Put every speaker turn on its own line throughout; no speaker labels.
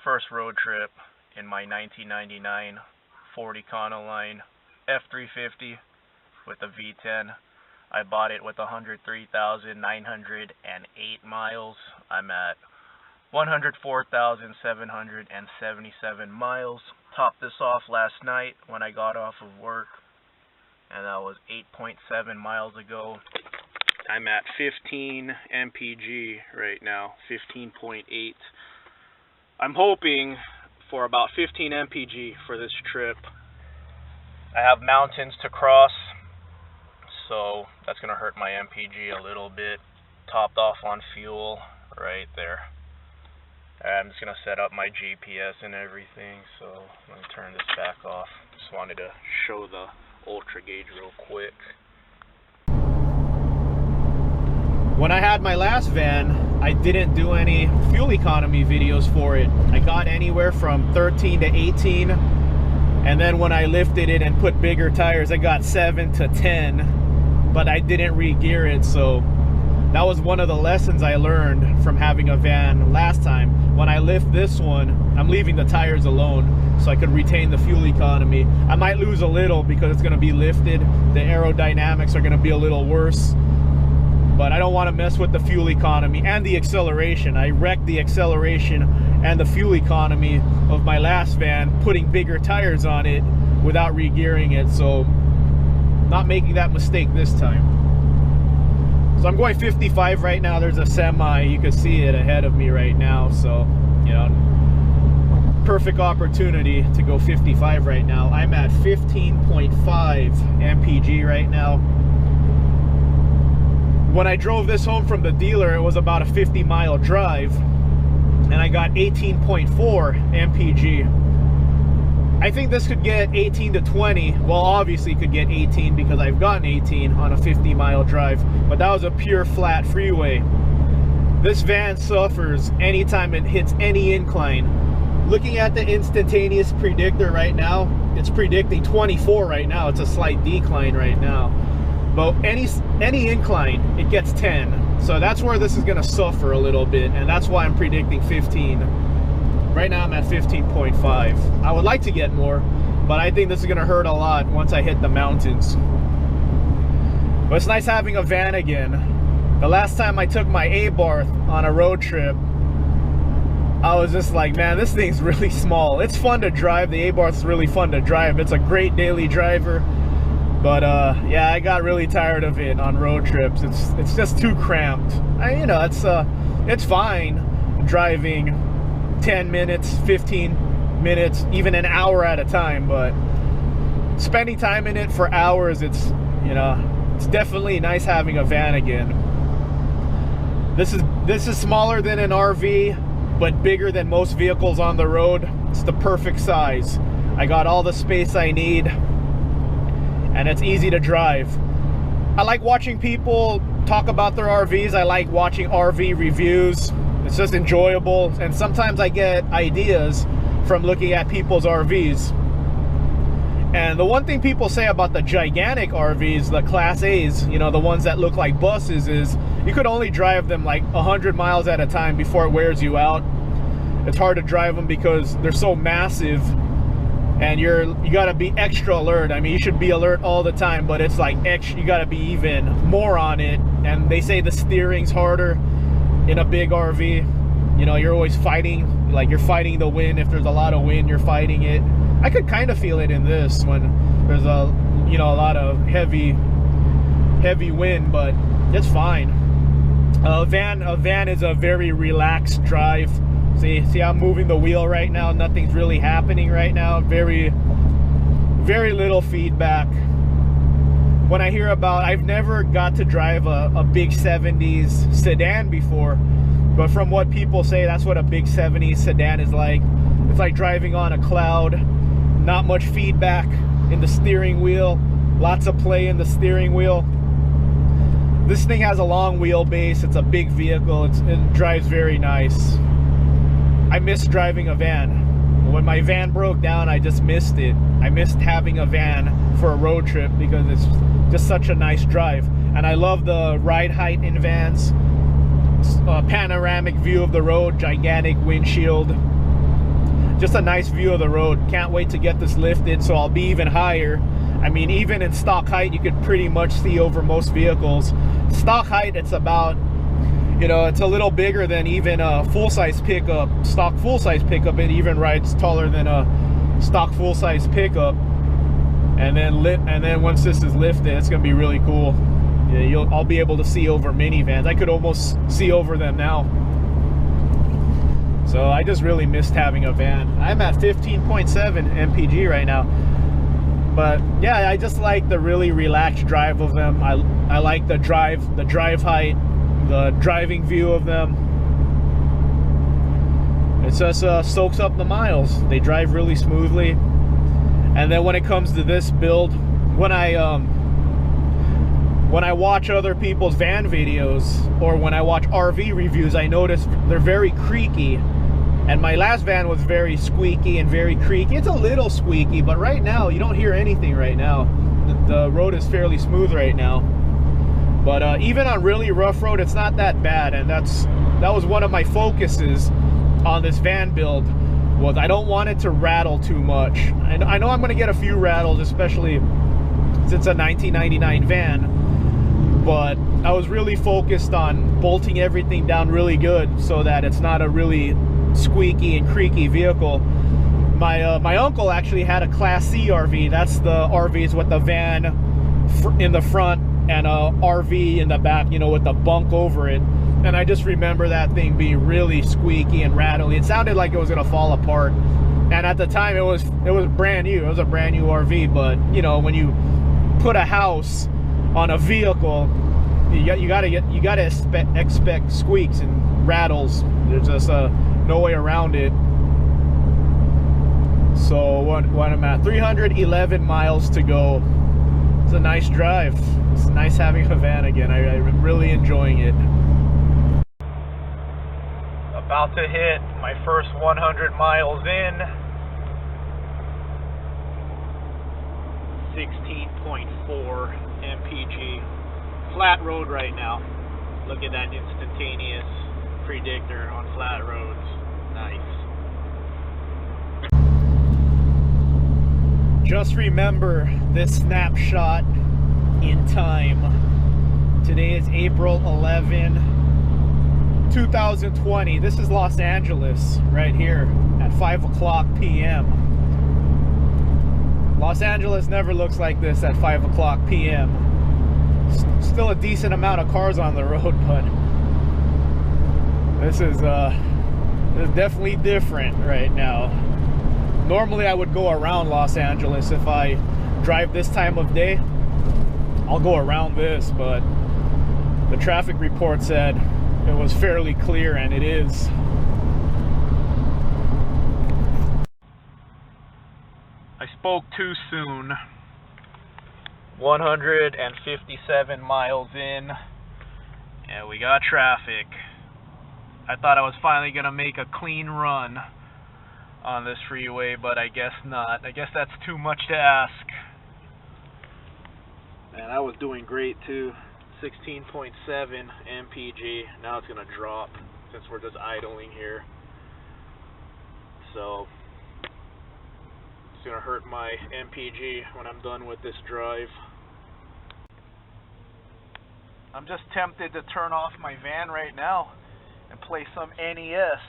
first road trip in my 1999 Ford Econoline F350 with a V10. I bought it with 103,908 miles. I'm at 104,777 miles. Topped this off last night when I got off of work, and that was 8.7 miles ago. I'm at 15 MPG right now, 15.8. I'm hoping for about 15 MPG for this trip. I have mountains to cross, so that's going to hurt my MPG a little bit. Topped off on fuel right there. I'm just going to set up my GPS and everything, so let me turn this back off. Just wanted to show the ultra gauge real quick.
When I had my last van, I didn't do any fuel economy videos for it. I got anywhere from 13 to 18, and then when I lifted it and put bigger tires, I got 7 to 10, but I didn't re-gear it. So that was one of the lessons I learned from having a van last time. When I lift this one, I'm leaving the tires alone so I could retain the fuel economy. I might lose a little because it's going to be lifted. The aerodynamics are going to be a little worse, but I don't want to mess with the fuel economy and the acceleration. I wrecked the acceleration and the fuel economy of my last van putting bigger tires on it without re-gearing it, so not making that mistake this time. So I'm going 55 right now. There's a semi, you can see it ahead of me right now, so you know, perfect opportunity to go 55 right now. I'm at 15.5 MPG right now. When I drove this home from the dealer, it was about a 50-mile drive, and I got 18.4 MPG. I think this could get 18 to 20. Well, obviously it could get 18 because I've gotten 18 on a 50-mile drive, but that was a pure flat freeway. This van suffers anytime it hits any incline. Looking at the instantaneous predictor right now, it's predicting 24 right now. It's a slight decline right now. But any incline, it gets 10. So that's where this is going to suffer a little bit, and that's why I'm predicting 15. Right now I'm at 15.5. I would like to get more, but I think this is going to hurt a lot once I hit the mountains. But it's nice having a van again. The last time I took my A-bar on a road trip, I was just like, man, this thing's really small. It's fun to drive. The A-bar is really fun to drive. It's a great daily driver. But yeah, I got really tired of it on road trips. It's just too cramped. You know, it's fine driving 10 minutes, 15 minutes, even an hour at a time, but spending time in it for hours, it's, you know, it's definitely nice having a van again. This is smaller than an RV, but bigger than most vehicles on the road. It's the perfect size. I got all the space I need, and it's easy to drive. I like watching people talk about their RVs. I like watching RV reviews. It's just enjoyable, and sometimes I get ideas from looking at people's RVs. And the one thing people say about the gigantic RVs, the Class A's, you know, the ones that look like buses, is you could only drive them like 100 miles at a time before it wears you out. It's hard to drive them because they're so massive, and you gotta be extra alert. I mean, you should be alert all the time, but it's like extra, you gotta be even more on it. And they say the steering's harder in a big RV. You know, you're always fighting, like you're fighting the wind. If there's a lot of wind, you're fighting it. I could kind of feel it in this when there's a, you know, a lot of heavy wind, but it's fine. A van is a very relaxed drive. See, I'm moving the wheel right now. Nothing's really happening right now. Very little feedback. When I hear about, I've never got to drive a big 70s sedan before, but from what people say, that's what a big 70s sedan is like. It's like driving on a cloud. Not much feedback in the steering wheel, lots of play in the steering wheel. This thing has a long wheelbase. It's a big vehicle. It drives very nice. I miss driving a van. When my van broke down, I just missed it. I missed having a van for a road trip because it's just such a nice drive. And I love the ride height in vans. Panoramic view of the road, gigantic windshield. just a nice view of the road. Can't wait to get this lifted, so I'll be even higher. I mean, even in stock height, you could pretty much see over most vehicles. Stock height, it's about, you know, it's a little bigger than even a full-size pickup. Stock full-size pickup, it even rides taller than a stock full-size pickup. And then once this is lifted, it's gonna be really cool. Yeah, I'll be able to see over minivans. I could almost see over them now. So I just really missed having a van. I'm at 15.7 MPG right now. But yeah, I just like the really relaxed drive of them. I like the drive height, the driving view of them. It just soaks up the miles. They drive really smoothly. And then when it comes to this build, when I watch other people's van videos or when I watch RV reviews, I notice they're very creaky. And my last van was very squeaky and very creaky. It's a little squeaky, but right now you don't hear anything right now. The road is fairly smooth right now. But even on really rough road, it's not that bad. And that was one of my focuses on this van build, was I don't want it to rattle too much. And I know I'm gonna get a few rattles, especially since it's a 1999 van, but I was really focused on bolting everything down really good so that it's not a really squeaky and creaky vehicle. My uncle actually had a Class C RV. That's the RVs with the van in the front and a RV in the back, you know, with the bunk over it. And I just remember that thing being really squeaky and rattly. It sounded like it was gonna fall apart. And at the time, it was brand new. It was a brand new RV. But you know, when you put a house on a vehicle, you gotta expect squeaks and rattles. There's just no way around it. So what I'm at, 311 miles to go. It's a nice drive. It's nice having a van again. I'm really enjoying it. About to hit my first 100 miles in. 16.4 MPG. Flat road right now. Look at that instantaneous predictor on flat roads. Nice. Just remember this snapshot in time. Today is April 11, 2020. This is Los Angeles right here at 5 o'clock p.m. Los Angeles never looks like this at 5 o'clock p.m. Still a decent amount of cars on the road, but this is definitely different right now. Normally I would go around Los Angeles if I drive this time of day. I'll go around this, but the traffic report said it was fairly clear, and it is. I spoke too soon. 157 miles in, and we got traffic. I thought I was finally gonna make a clean run on this freeway, but I guess not. I guess that's too much to ask. And I was doing great too. 16.7 MPG. Now it's gonna drop since we're just idling here. So it's gonna hurt my MPG when I'm done with this drive. I'm just tempted to turn off my van right now and play some NES.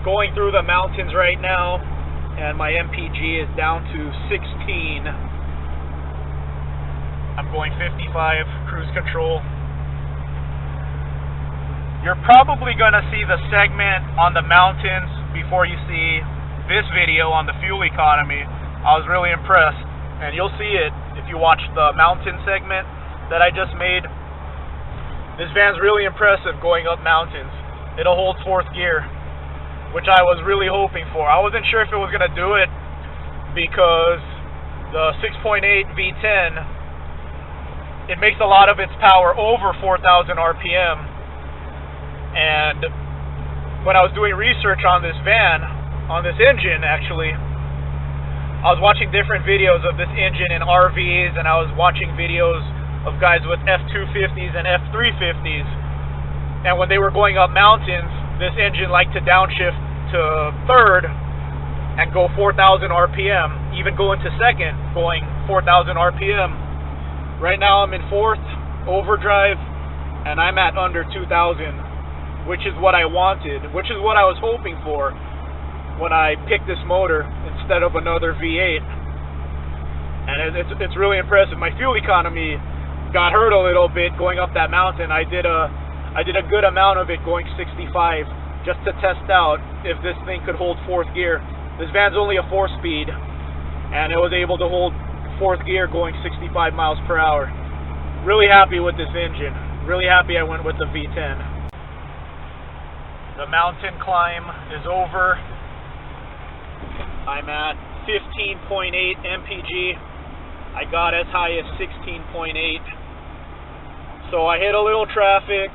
Going through the mountains right now, and my MPG is down to 16. I'm going 55 cruise control. You're probably going to see the segment on the mountains before you see this video on the fuel economy. I was really impressed, and you'll see it if you watch the mountain segment that I just made. This van's really impressive going up mountains. It'll hold fourth gear, which I was really hoping for. I wasn't sure if it was going to do it because the 6.8 V10, it makes a lot of its power over 4,000 RPM. And when I was doing research on this van, on this engine actually, I was watching different videos of this engine in RVs, and I was watching videos of guys with F250s and F350s, and when they were going up mountains, this engine liked to downshift to third and go 4,000 RPM, even go into second, going 4,000 RPM. Right now I'm in fourth, overdrive, and I'm at under 2,000, which is what I wanted, which is what I was hoping for when I picked this motor instead of another V8. And it's really impressive. My fuel economy got hurt a little bit going up that mountain. I did a good amount of it going 65 just to test out if this thing could hold fourth gear. This van's only a 4-speed, and it was able to hold fourth gear going 65 miles per hour. Really happy with this engine. Really happy I went with the V10. The mountain climb is over. I'm at 15.8 MPG. I got as high as 16.8. So I hit a little traffic.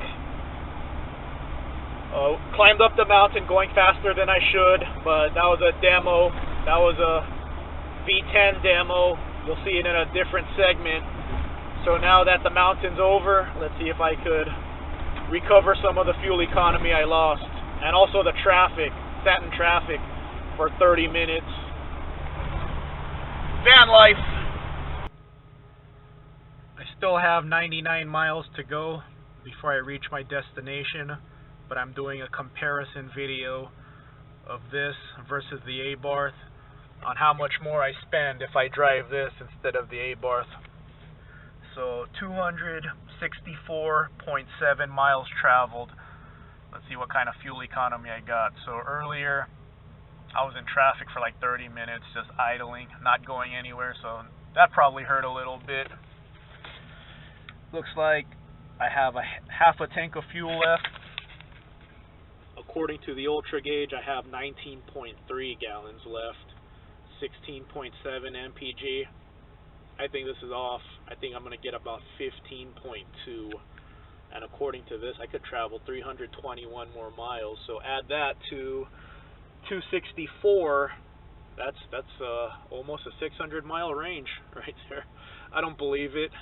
Climbed up the mountain going faster than I should, but that was a demo. That was a V10 demo. You'll see it in a different segment. So now that the mountain's over, let's see if I could recover some of the fuel economy I lost. And also the traffic. Sat in traffic for 30 minutes. Van life! I still have 99 miles to go before I reach my destination, but I'm doing a comparison video of this versus the Abarth on how much more I spend if I drive this instead of the Abarth. So 264.7 miles traveled. Let's see what kind of fuel economy I got. So earlier I was in traffic for like 30 minutes just idling, not going anywhere, so that probably hurt a little bit. Looks like I have a half a tank of fuel left. According to the Ultra Gauge, I have 19.3 gallons left, 16.7 MPG. I think this is off. I think I'm going to get about 15.2. And according to this, I could travel 321 more miles. So add that to 264. That's almost a 600-mile range right there. I don't believe it.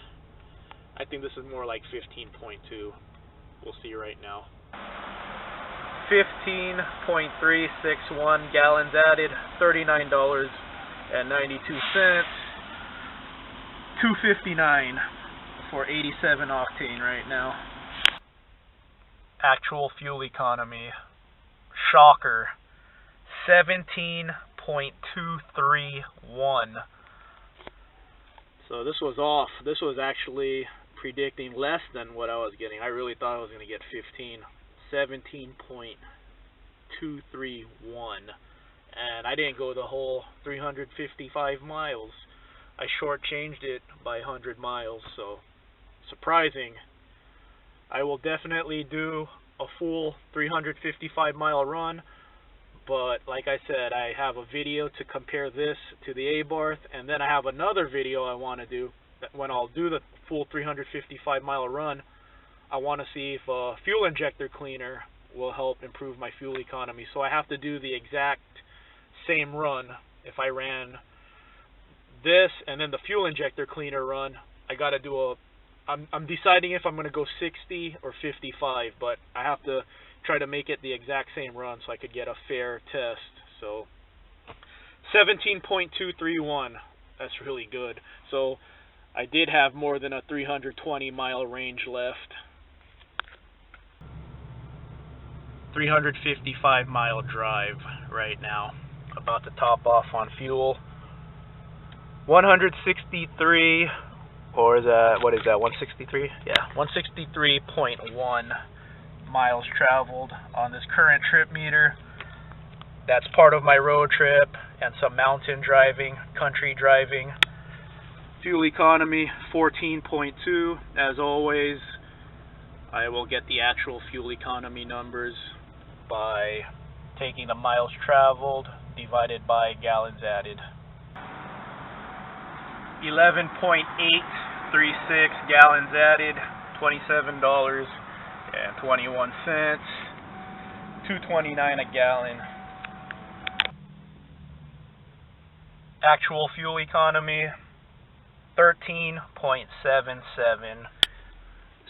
I think this is more like 15.2. We'll see right now. 15.361 gallons added, $39.92. 259 for 87 octane right now. Actual fuel economy, shocker, 17.231. So this was off. This was actually predicting less than what I was getting. I really thought I was going to get 15. 17.231, and I didn't go the whole 355 miles. I shortchanged it by 100 miles, so surprising. I will definitely do a full 355 mile run, but like I said, I have a video to compare this to the Abarth, and then I have another video I want to do when I'll do the full 355 mile run. I want to see if a fuel injector cleaner will help improve my fuel economy. So I have to do the exact same run. If I ran this and then the fuel injector cleaner run, I got to do I'm deciding if I'm going to go 60 or 55, but I have to try to make it the exact same run so I could get a fair test. So 17.231, that's really good. So I did have more than a 320 mile range left. 355 mile drive right now. About to top off on fuel. 163, or is that, what is that, 163? Yeah, 163.1 miles traveled on this current trip meter. That's part of my road trip and some mountain driving, country driving. Fuel economy 14.2. As always, I will get the actual fuel economy numbers by taking the miles traveled divided by gallons added. 11.836 gallons added, $27.21, $2.29 a gallon.
Actual fuel economy, 13.77.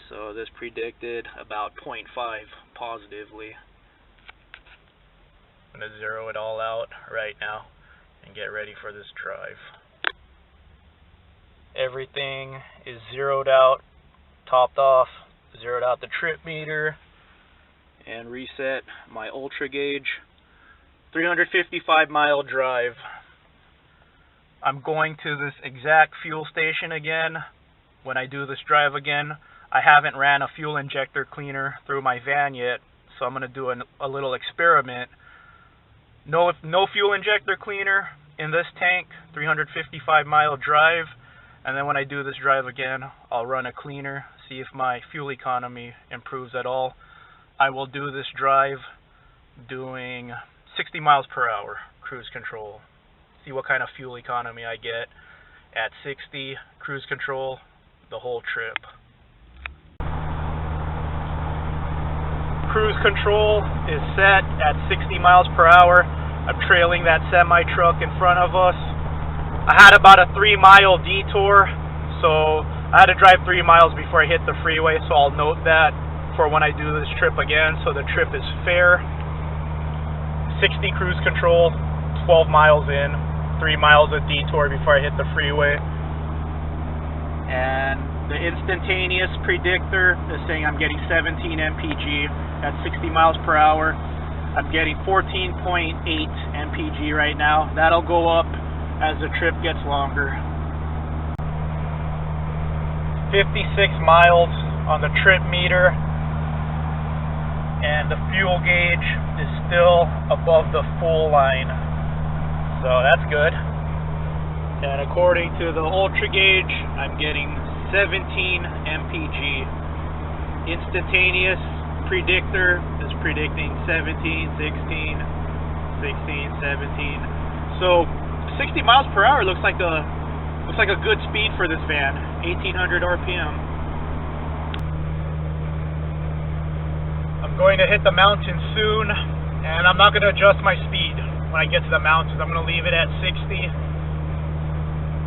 So this predicted about 0.5 positively. I'm going to zero it all out right now and get ready for this drive. Everything is zeroed out, topped off, zeroed out the trip meter, and reset my ultra gauge. 355 mile drive. I'm going to this exact fuel station again when I do this drive again. I haven't ran a fuel injector cleaner through my van yet, so I'm going to do a little experiment. No fuel injector cleaner in this tank, 355 mile drive, and then when I do this drive again, I'll run a cleaner, see if my fuel economy improves at all. I will do this drive doing 60 miles per hour cruise control. See what kind of fuel economy I get at 60 cruise control the whole trip. Cruise control is set at 60 miles per hour. I'm trailing that semi truck in front of us. I had about a 3-mile detour, so I had to drive 3 miles before I hit the freeway, so I'll note that for when I do this trip again, so the trip is fair. 60 cruise control, 12 miles in, 3 miles of detour before I hit the freeway. And the instantaneous predictor is saying I'm getting 17 MPG at 60 miles per hour. I'm getting 14.8 MPG right now. That'll go up as the trip gets longer. 56 miles on the trip meter, and the fuel gauge is still above the full line, so that's good. And according to the ultra gauge, I'm getting 17 MPG. Instantaneous predictor is predicting 17, 16, 16, 17. So 60 miles per hour looks like a good speed for this van. 1800 RPM. I'm going to hit the mountain soon, and I'm not going to adjust my speed when I get to the mountains. I'm going to leave it at 60,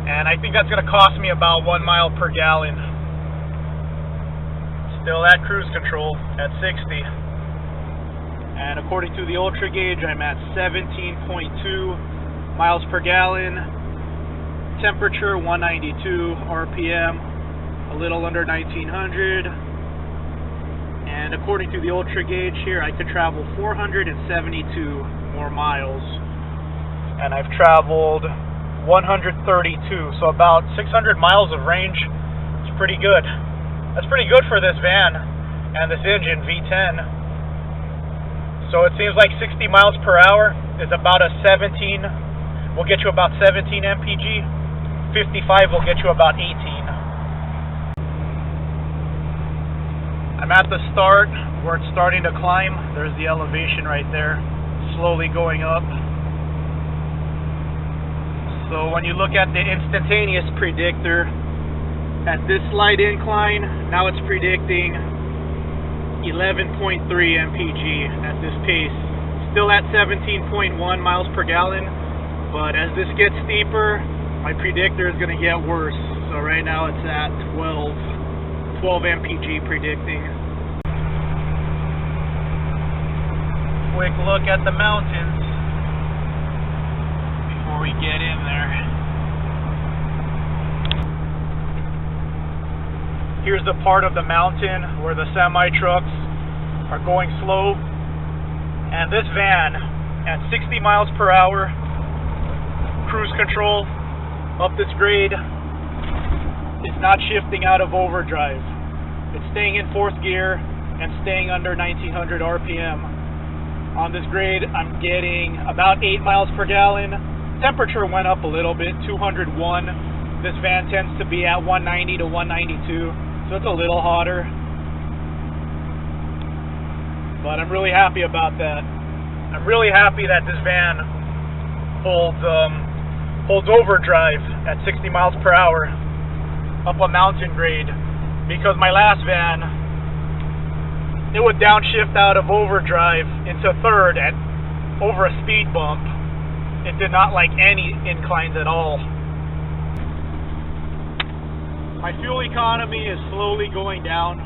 and I think that's going to cost me about 1 mile per gallon. Still at cruise control at 60, and according to the ultra gauge, I'm at 17.2 miles per gallon. Temperature 192 RPM, a little under 1900. And according to the ultra gauge here, I could travel 472 more miles. And I've traveled 132, so about 600 miles of range. It's pretty good. That's pretty good for this van and this engine, V10. So it seems like 60 miles per hour is about a 17, will get you about 17 MPG. 55 will get you about 18. I'm at the start where it's starting to climb. There's the elevation right there, slowly going up. So when you look at the instantaneous predictor, at this slight incline, now it's predicting 11.3 MPG at this pace. Still at 17.1 miles per gallon, but as this gets steeper, my predictor is going to get worse. So right now it's at 12 MPG predicting. Quick look at the mountains before we get in there. Here's the part of the mountain where the semi-trucks are going slow, and this van at 60 miles per hour, cruise control, up this grade, it's not shifting out of overdrive. It's staying in fourth gear and staying under 1900 RPM. On this grade, I'm getting about 8 miles per gallon. Temperature went up a little bit, 201. This van tends to be at 190 to 192, so it's a little hotter. But I'm really happy about that. I'm really happy that this van holds overdrive at 60 miles per hour up a mountain grade, because my last van, it would downshift out of overdrive into third at over a speed bump,
it did not like any inclines at all. My fuel economy is slowly going down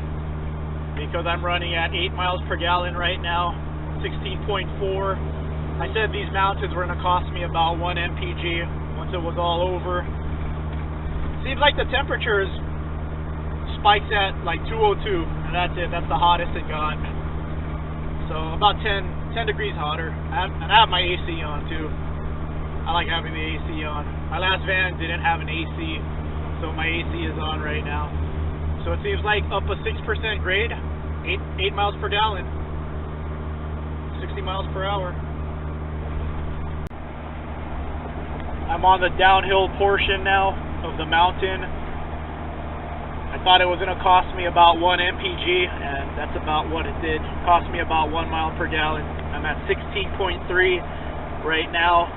because I'm running at 8 miles per gallon right now, 16.4. I said these mountains were going to cost me about 1 MPG once it was all over. Seems like the temperatures spikes at like 202, and that's it. That's the hottest it got. So about 10 degrees hotter. And I have my AC on too. I like having the AC on. My last van didn't have an AC, so my AC is on right now. So it seems like up a 6% grade, 8 miles per gallon, 60 miles per hour. I'm on the downhill portion now of the mountain. I thought it was going to cost me about 1 MPG, and that's about what it did. It cost me about 1 mile per gallon. I'm at 16.3 right now.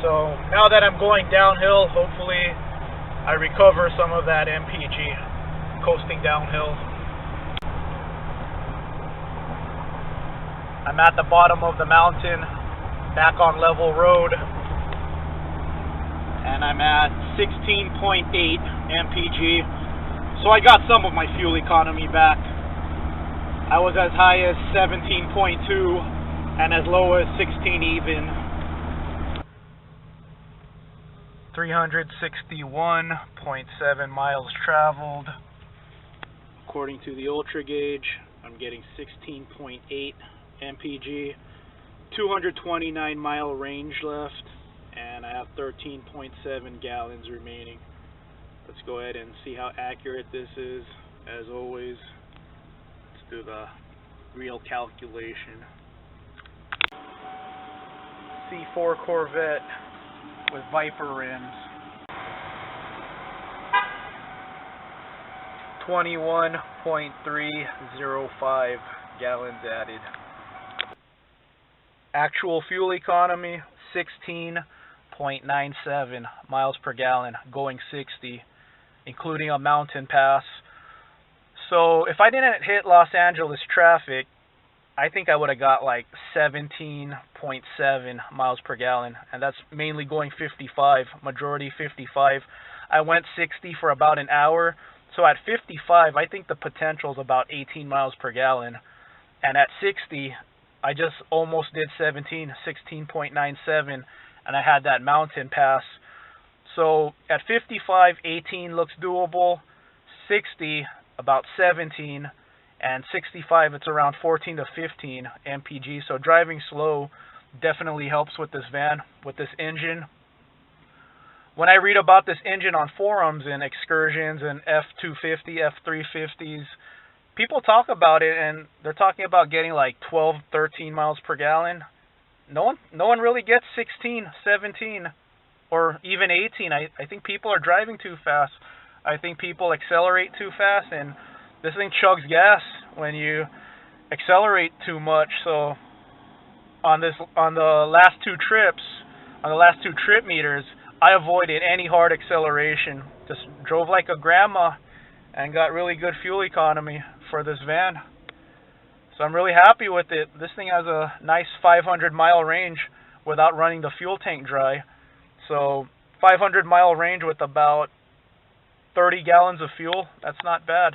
So now that I'm going downhill, hopefully I recover some of that MPG coasting downhill. I'm at the bottom of the mountain, back on level road, and I'm at 16.8 MPG. So I got some of my fuel economy back. I was as high as 17.2 and as low as 16 even. 361.7 miles traveled. According to the Ultra Gauge, I'm getting 16.8 MPG, 229 mile range left, and I have 13.7 gallons remaining. Let's go ahead and see how accurate this is. As always, let's do the real calculation. C4 Corvette with Viper rims. 21.305 gallons added. Actual fuel economy 16.97 miles per gallon going 60, including a mountain pass. So if I didn't hit Los Angeles traffic, I think I would have got like 17.7 miles per gallon, and that's mainly going 55, majority 55. I went 60 for about an hour, so at 55, I think the potential is about 18 miles per gallon, and at 60, I just almost did 16.97, and I had that mountain pass. So at 55, 18 looks doable, 60, about 17, and 65, it's around 14 to 15 MPG. So driving slow definitely helps with this van, with this engine. When I read about this engine on forums and excursions and F250, F350s, people talk about it, and they're talking about getting like 12, 13 miles per gallon. No one really gets 16, 17, or even 18. I think people are driving too fast. I think people accelerate too fast, and this thing chugs gas when you accelerate too much. So on the last two trip meters, I avoided any hard acceleration. Just drove like a grandma and got really good fuel economy for this van. So I'm really happy with it. This thing has a nice 500-mile range without running the fuel tank dry. So 500-mile range with about 30 gallons of fuel, that's not bad.